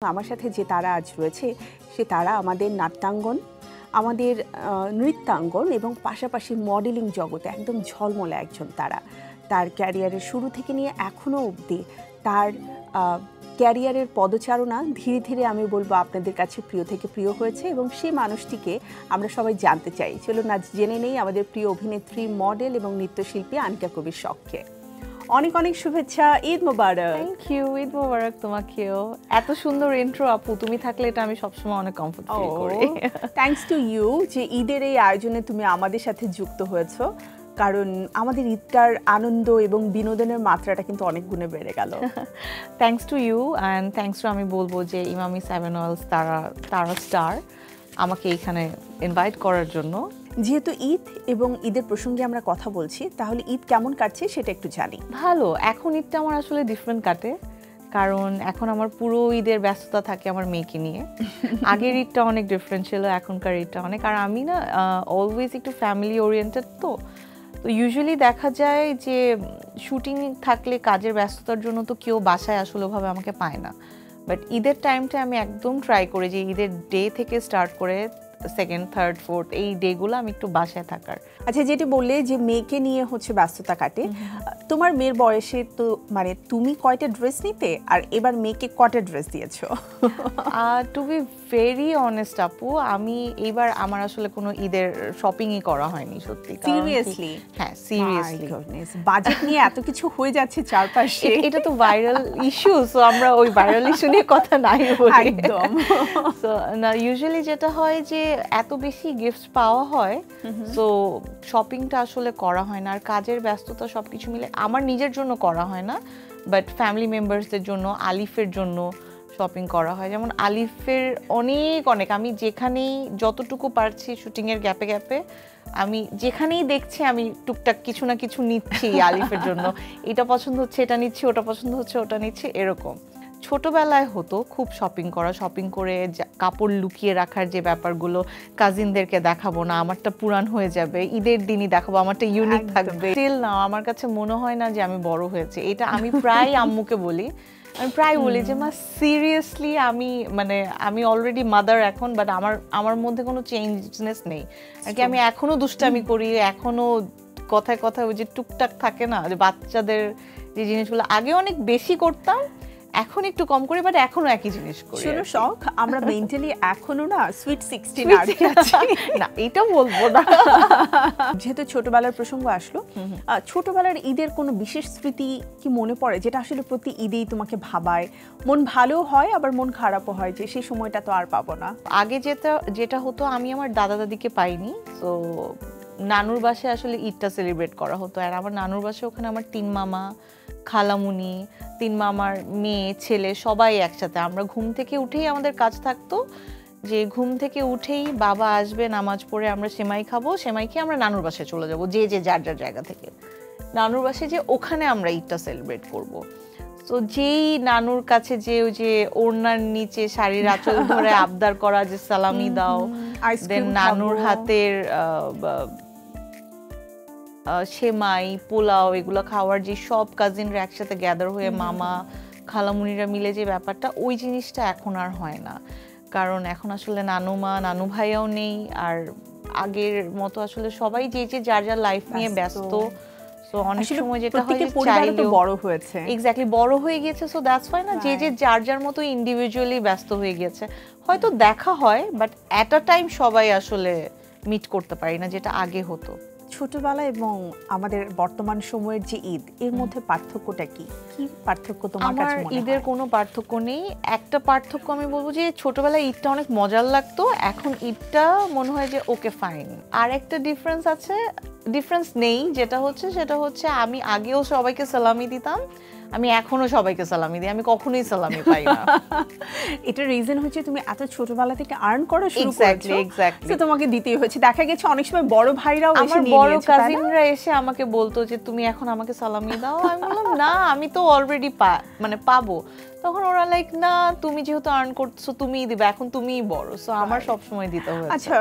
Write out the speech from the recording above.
আমার সাথে যে তারা আজ রয়েছে সে তারা আমাদের নাট্যাঙ্গন, আমাদের নৃত্যাঙ্গন এবং পাশাপাশি মডেলিং জগতে একদম ঝলমলে একজন তারা। তার ক্যারিয়ারের শুরু থেকে নিয়ে এখনও অবধি তার ক্যারিয়ারের পদচারণা ধীরে ধীরে আমি বলবো আপনাদের কাছে প্রিয় থেকে প্রিয় হয়েছে এবং সেই মানুষটিকে আমরা সবাই জানতে চাই। চলুন আজ জেনে নেই আমাদের প্রিয় অভিনেত্রী, মডেল এবং নৃত্যশিল্পী আনিকা কবির শখকে। অনেক অনেক শুভেচ্ছা, ঈদ মোবারক। থ্যাংক ইউ, ঈদ মোবারক তোমাকেও। এত সুন্দর ইন্ট্রো আপু, তুমি থাকলে এটা আমি সবসময় অনেক কমফোর্ট ফিল করি। থ্যাঙ্কস টু ইউ যে ঈদের এই আয়োজনে তুমি আমাদের সাথে যুক্ত হয়েছো, কারণ আমাদের ঈদটার আনন্দ এবং বিনোদনের মাত্রাটা কিন্তু অনেক গুণে বেড়ে গেল। Thanks to you and thanks to আমি বলবো যে ইমামি 7 ওয়েলস তারা স্টার আমাকে এখানে ইনভাইট করার জন্য। যেহেতু ঈদ এবং ঈদের প্রসঙ্গে আমরা কথা বলছি, তাহলে ঈদ কেমন কাটছে সেটা একটু জানি। ভালো, এখন ঈদটা আমার আসলে ডিফারেন্ট কাটে, কারণ এখন আমার পুরো ঈদের ব্যস্ততা থাকে আমার মেয়েকে নিয়ে। আগের ঈদটা অনেক ডিফারেন্ট ছিল, এখনকার ঈদটা অনেক। আর আমি না অলওয়েজ একটু ফ্যামিলি ওরিয়েন্টেড, তো ইউজুয়ালি দেখা যায় যে শুটিং থাকলে কাজের ব্যস্ততার জন্য তো কেউ বাসায় আসলে ওভাবে আমাকে পায় না। বাট ঈদের টাইমটা আমি একদম ট্রাই করি যে ঈদের ডে থেকে স্টার্ট করে সেকেন্ড, থার্ড, ফোর্থ এই ডেগুলো আমি একটু বাসায় থাকার। আচ্ছা, যেটি বললে যে মেয়েকে নিয়ে হচ্ছে ব্যস্ততা কাটে, তোমার মেয়ের বয়সে তো মানে তুমি কয়টা ড্রেস নিতে আর এবার মেয়েকে কয়টা ড্রেস দিয়েছো? টু বি ভেরি অনেস্ট আপু, আমি এবার আমার আসলে কোনো ঈদের শপিংই করা হয়নি সত্যি। সিরিয়াসলি? হ্যাঁ, সিরিয়াসলি। বাজেট নিয়ে এত কিছু হয়ে যাচ্ছে চারপাশে, এটা তো ভাইরাল ইস্যু, সো আমরা ওই ভাইরাল ইস্যু নিয়ে কথা নাই বলি একদম। সো না, ইউজুয়ালি যেটা হয় যে এত বেশি গিফট পাওয়া হয়, সো শপিংটা আসলে করা হয় না। আর কাজের ব্যস্ততা সবকিছু মিলে আমার নিজের জন্য করা হয় না, বাট ফ্যামিলি মেম্বার্সদের জন্য, আলিফের জন্য শপিং করা হয়। যেমন আলিফের অনেক আমি যেখানেই যতটুকু পারছি শুটিংয়ের গ্যাপে গ্যাপে আমি যেখানেই দেখছি আমি টুকটাক কিছু না কিছু নিচ্ছি আলিফের জন্য। এটা পছন্দ হচ্ছে এটা নিচ্ছি, ওটা পছন্দ হচ্ছে ওটা নিচ্ছি, এরকম। ছোটবেলায় হতো খুব শপিং করে কাপড় লুকিয়ে রাখার যে ব্যাপারগুলো, কাজিনদেরকে দেখাবো না, আমারটা পুরান হয়ে যাবে, ঈদের দিনই দেখাবো, আমারটা ইউনিক থাকবে। স্টিল না, আমার কাছে মনে হয় না যে আমি বড় হয়েছে। এটা আমি প্রায় আম্মুকে বলি, আমি প্রায় বলি যে মা সিরিয়াসলি আমি অলরেডি মাদার এখন, বাট আমার মধ্যে কোনো চেঞ্জনেস নেই আর কি। আমি এখনো দুষ্টামি করি, এখনো কথায় কথায় ওই যে টুকটাক থাকে না যে বাচ্চাদের যে জিনিসগুলো আগে অনেক বেশি করতাম, এখন একটু কম করি, বাট এখনো একই জিনিস করি। শুনো শখ, আমরা মেন্টালি এখনো না সুইট 16 আছি না, এটা বলবো না। যেহেতু ছোটবেলার প্রসঙ্গ আসলো, ছোটবেলার ঈদের কোনো বিশেষ স্মৃতি কি মনে পড়ে যেটা আসলে প্রতি ঈদেই তোমাকে ভাবায়? মন ভালো হয় আবার মন খারাপও হয় যে সেই সময়টা তো আর পাবো না। আগে যেটা হতো, আমি আমার দাদা দাদিকে পাইনি, তো নানুর বাসায় আসলে ঈদটা সেলিব্রেট করা হতো। আর আমার নানুর বাসায় ওখানে আমার 3 মামা, খালামুনি, 3 মামার মেয়ে ছেলে সবাই একসাথে। আমরা ঘুম থেকে উঠেই আমাদের কাজ থাকতো যে ঘুম থেকে উঠেই বাবা আসবে, নামাজ পড়ে আমরা সেমাই খাবো, সেমাই খেয়ে আমরা নানুর বাসায় চলে যাবো, যে যার জায়গা থেকে নানুর বাসায়, যে ওখানে আমরা ঈদটা সেলিব্রেট করব। তো যেই নানুর কাছে যে ওই যে ওড়নার নিচে শাড়ির আঁচল ধরে আবদার করা যে সালামি দাও, দেন নানুর হাতের সেমাই, পোলাও, এগুলো খাওয়ার যে সব কাজিনরা একসাথে গ্যাদার হয়ে মামা খালামুনিরা মিলে যে ব্যাপারটা, ওই জিনিসটা এখন আর হয় না। কারণ এখন আসলে নানুমা নানু ভাইয়াও নেই, আর আগের মতো আসলে সবাই যে যার লাইফ নিয়ে ব্যস্ত। সো অনেক সময় যেটা হয় যে চাইলেও বড় হয়েছে, এক্স্যাক্টলি বড় হয়ে গিয়েছে, সো দ্যাটস ফাইন না, যে যার মতো ইন্ডিভিজুয়ালি ব্যস্ত হয়ে গিয়েছে। হয়তো দেখা হয়, বাট অ্যাট আ টাইম সবাই আসলে মিট করতে পারি না, যেটা আগে হতো। ছোটবেলা এবং আমাদের বর্তমান সময়ের যে ঈদ, এর মধ্যে পার্থক্যটা কি? কি পার্থক্য তোমার কাছে মনে হয়? ঈদের কোনো পার্থক্য নেই। একটা পার্থক্য আমি বলবো যে ছোটবেলায় ঈদটা অনেক মজার লাগতো, এখন ঈদটা মনে হয় যে ওকে ফাইন। আর একটা ডিফারেন্স নেই, সেটা হচ্ছে আমি আগেও সবাইকে সালামি দিতাম, আমি এখনো সবাইকে সালামি দিই, আমি কখনোই সালামি পাই না। এটা রিজন হচ্ছে তুমি এত ছোটবেলা থেকে আর্ন করা শুরু করেছো, এক্স্যাক্টলি, তো তোমাকে দিতেই হচ্ছে। দেখা গেছে অনেক সময় বড় ভাইরাও এসে নিয়ে বড় কাজিনরা এসে আমাকে বলতো যে তুমি এখন আমাকে সালামি দাও। আমি বললাম না, আমি তো অলরেডি পাবো। তখন ওরা লাইক, না তুমি যেহেতু আর্ন করছো তুমিই দিবে, এখন তুমিই বড়, সো আমার সব সময় দিতে হয়েছে। আচ্ছা,